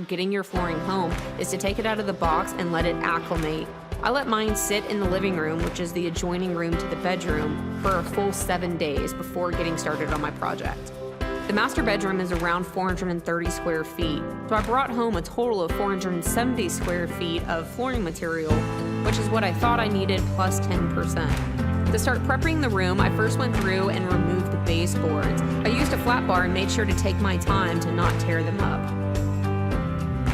Getting your flooring home is to take it out of the box and let it acclimate. I let mine sit in the living room, which is the adjoining room to the bedroom, for a full 7 days before getting started on my project. The master bedroom is around 430 square feet, so I brought home a total of 470 square feet of flooring material, which is what I thought I needed plus 10%. To start prepping the room, I first went through and removed the baseboards. I used a flat bar and made sure to take my time to not tear them up.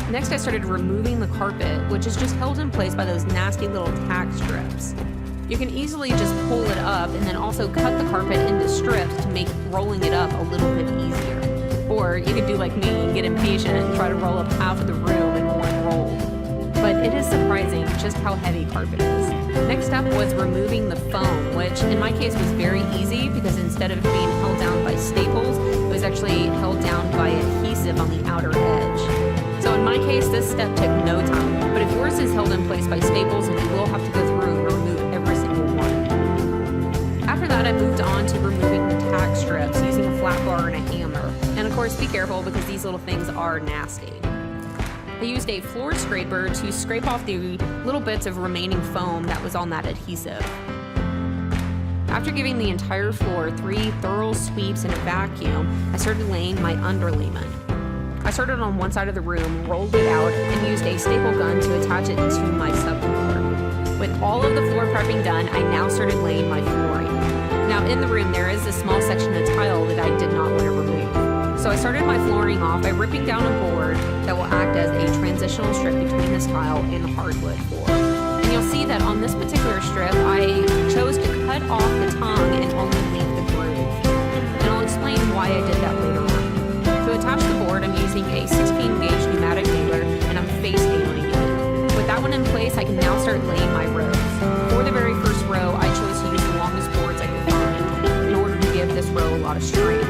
Next, I started removing the carpet, which is just held in place by those nasty little tack strips. You can easily just pull it up and then also cut the carpet into strips to make rolling it up a little bit easier. Or you could do like me and get impatient and try to roll up half of the room in one roll. But it is surprising just how heavy carpet is. Next up was removing the foam, which in my case was very easy because instead of being held down by staples, it was actually held down by adhesive on the outer edge. So in my case, this step took no time, but if yours is held in place by staples, then you will have to go through and remove every single one. After that, I moved on to removing the tack strips using a flat bar and a hammer. And of course, be careful because these little things are nasty. I used a floor scraper to scrape off the little bits of remaining foam that was on that adhesive. After giving the entire floor 3 thorough sweeps and a vacuum, I started laying my underlayment. I started on one side of the room, rolled it out, and used a staple gun to attach it to my subfloor. With all of the floor prepping done, I now started laying my flooring. Now in the room there is a small section of tile that I did not want to remove. So I started my flooring off by ripping down a board that will act as a transitional strip between this tile and the hardwood floor. And you'll see that on this particular strip, I chose to cut off the tongue and only leave the groove. And I'll explain why I did that later on. To attach the board, I'm using a 16 gauge pneumatic nailer and I'm face nailing it. With that one in place, I can now start laying my rows. For the very first row, I chose to use the longest boards I could find in order to give this row a lot of strength.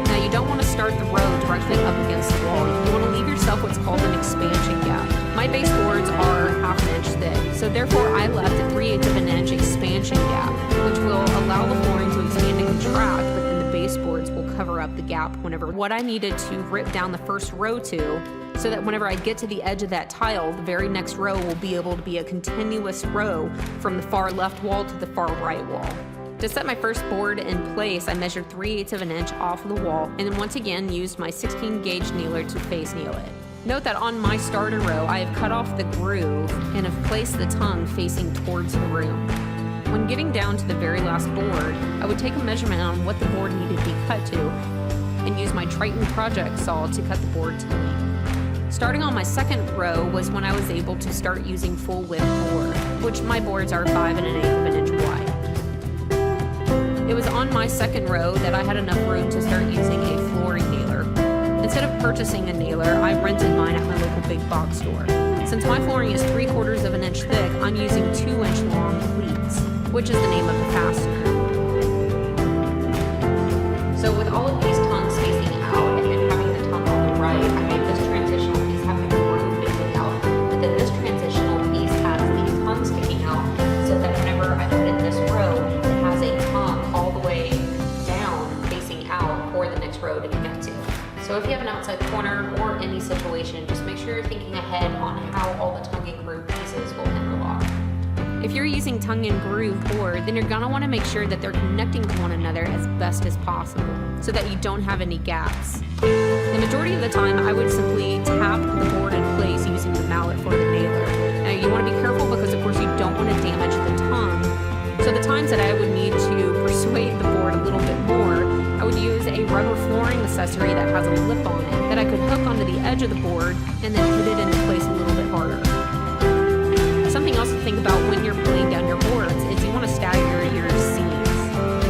Now you don't want to start the row directly up against the wall. You want to leave yourself what's called an expansion gap. My baseboards are ½ an inch thick, so therefore I left a 3/8 of an inch expansion gap, which will allow the flooring to expand and contract, but then the baseboards will cover up the gap whenever what I needed to rip down the first row to, so that whenever I get to the edge of that tile, the very next row will be able to be a continuous row from the far left wall to the far right wall. To set my first board in place, I measured 3/8 of an inch off of the wall and then once again used my 16 gauge nailer to face nail it. Note that on my starter row, I have cut off the groove and have placed the tongue facing towards the room. When getting down to the very last board, I would take a measurement on what the board needed to be cut to and use my Triton project saw to cut the board to length. Starting on my second row was when I was able to start using full width board, which my boards are 5 1/8 of an inch wide. It was on my second row that I had enough room to start using a flooring nailer. Instead of purchasing a nailer, I rented mine at my local big box store. Since my flooring is 3/4 of an inch thick, I'm using 2-inch long cleats, which is the name of the fastener. So with all of these tongues facing out and then having the tongue on the right, I made this transitional piece have the groove facing out, but then this transitional piece has these tongues sticking out so that whenever I put in this row, it has a tongue all the way down facing out for the next row to connect to. So if you have an outside corner or any situation, just make sure you're thinking ahead on how all the tongue and groove pieces will interlock. If you're using tongue and groove board, then you're gonna wanna make sure that they're connecting to one another as best as possible so that you don't have any gaps. The majority of the time, I would simply tap the board in place using the mallet for the nailer. Now you wanna be careful because of course you don't wanna damage the tongue. So the times that I would need to persuade the board a little bit more, I would use a rubber flooring accessory that has a lip on it that I could hook onto the edge of the board and then hit it into place a little bit harder. Something else to think about when you're pulling down your boards is you want to stagger your seams.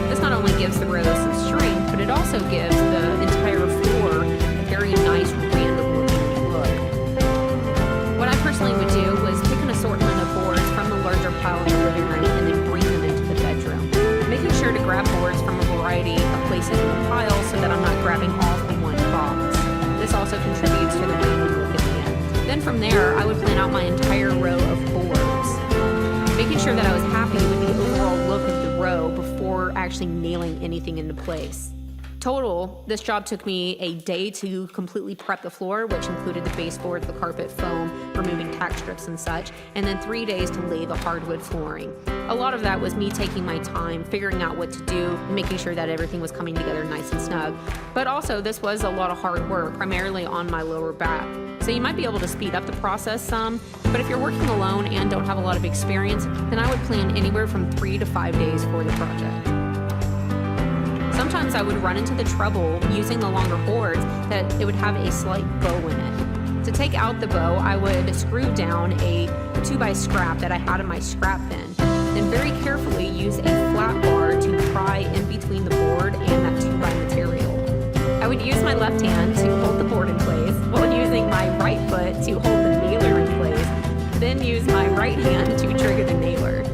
This not only gives the rows some strength, but it also gives the entire floor a very nice random looking look. What I personally would do was pick an assortment of boards from the larger pile in the living room and then bring them into the bedroom. Making sure to grab boards from a variety of places in the pile so that I'm not grabbing all from one box. This also contributes to the random look at the end. Then from there, I would plan out my entire row of boards, making sure that I was happy with the overall look of the row before actually nailing anything into place. Total, this job took me a day to completely prep the floor, which included the baseboards, the carpet foam, removing tack strips and such, and then 3 days to lay the hardwood flooring. A lot of that was me taking my time, figuring out what to do, making sure that everything was coming together nice and snug. But also, this was a lot of hard work, primarily on my lower back. So you might be able to speed up the process some, but if you're working alone and don't have a lot of experience, then I would plan anywhere from 3 to 5 days for the project. Sometimes I would run into the trouble using the longer boards that it would have a slight bow in it. To take out the bow, I would screw down a 2x scrap that I had in my scrap bin, then very carefully use a flat bar to pry in between the board and that 2x material. I would use my left hand to hold the board in place, while using my right foot to hold the nailer in place, then use my right hand to trigger the nailer.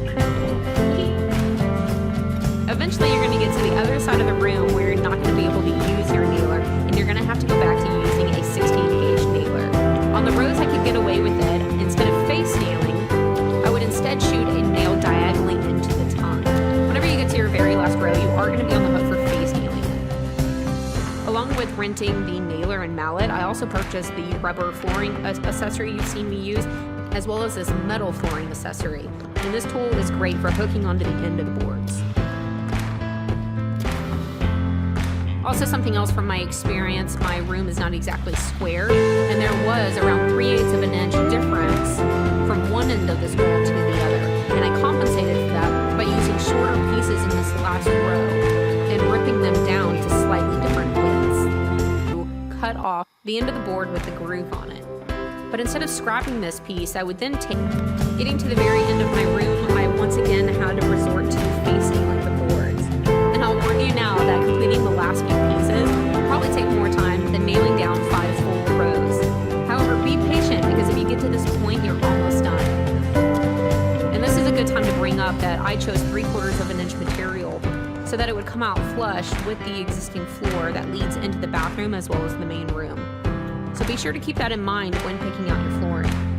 Eventually you're going to get to the other side of the room where you're not going to be able to use your nailer, and you're going to have to go back to using a 16-gauge nailer. On the rows I could get away with it. Instead of face nailing, I would instead shoot a nail diagonally into the tongue. Whenever you get to your very last row, you are going to be on the hook for face nailing it. Along with renting the nailer and mallet, I also purchased the rubber flooring accessory you've seen me use, as well as this metal flooring accessory. And this tool is great for hooking onto the end of the boards. Also, something else from my experience, my room is not exactly square, and there was around 3/8 of an inch difference from one end of this wall to the other. And I compensated for that by using shorter pieces in this last row and ripping them down to slightly different widths to cut off the end of the board with the groove on it. But instead of scrapping this piece, I would then take, getting to the very end of my room, I once again had to resort to face nailing the boards. And I'll warn you now that completing the last few pieces will probably take more time than nailing down 5 full rows. However, be patient, because if you get to this point, you're almost done. And this is a good time to bring up that I chose 3/4 of an inch material so that it would come out flush with the existing floor that leads into the bathroom as well as the main room. So be sure to keep that in mind when picking out your flooring.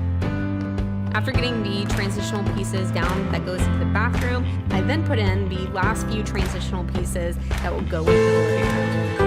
After getting the transitional pieces down that goes into the bathroom, I then put in the last few transitional pieces that will go into the living room.